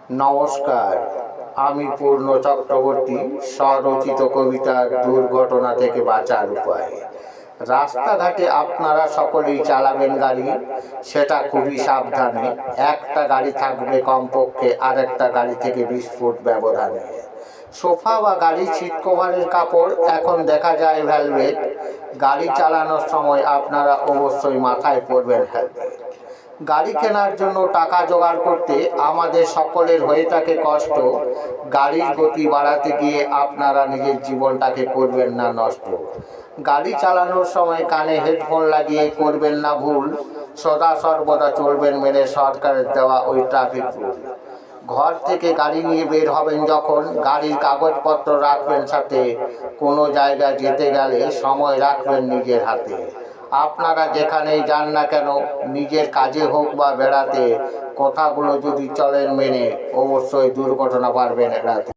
নমস্কার, আমি পূর্ণ চক্রবর্তী। স্বরচিত কবিতার দুর্ঘটনা থেকে বাঁচার উপায়। রাস্তাঘাটে আপনারা সকলেই চালাবেন গাড়ি, সেটা খুবই সাবধানে। একটা গাড়ি থাকবে কমপক্ষে আরেকটা গাড়ি থেকে 20 ফুট ব্যবধানে। সোফা বা গাড়ির সিট কভারের কাপড় এখন দেখা যায় ভেলভেট। গাড়ি চালানোর সময় আপনারা অবশ্যই মাথায় পরবেন হেলমেট। গাড়ি কেনার জন্য টাকা জোগাড় করতে আমাদের সকলের হয়ে থাকে কষ্ট। গাড়ির গতি বাড়াতে গিয়ে আপনারা নিজের জীবনটাকে করবেন না নষ্ট। গাড়ি চালানোর সময় কানে হেডফোন লাগিয়ে করবেন না ভুল। সদা সর্বদা চলবেন মেনে সরকারের দেওয়া ওই ট্রাফিক রুল। ঘর থেকে গাড়ি নিয়ে বের হবেন যখন, গাড়ির কাগজপত্র রাখবেন সাথে। কোনো জায়গায় যেতে গেলে সময় রাখবেন নিজের হাতে। আপনারা যেখানেই যান না কেন, নিজের কাজে হোক বা বেড়াতে, কথাগুলো যদি চলেন মেনে, অবশ্যই দুর্ঘটনা পারবেন এড়াতে।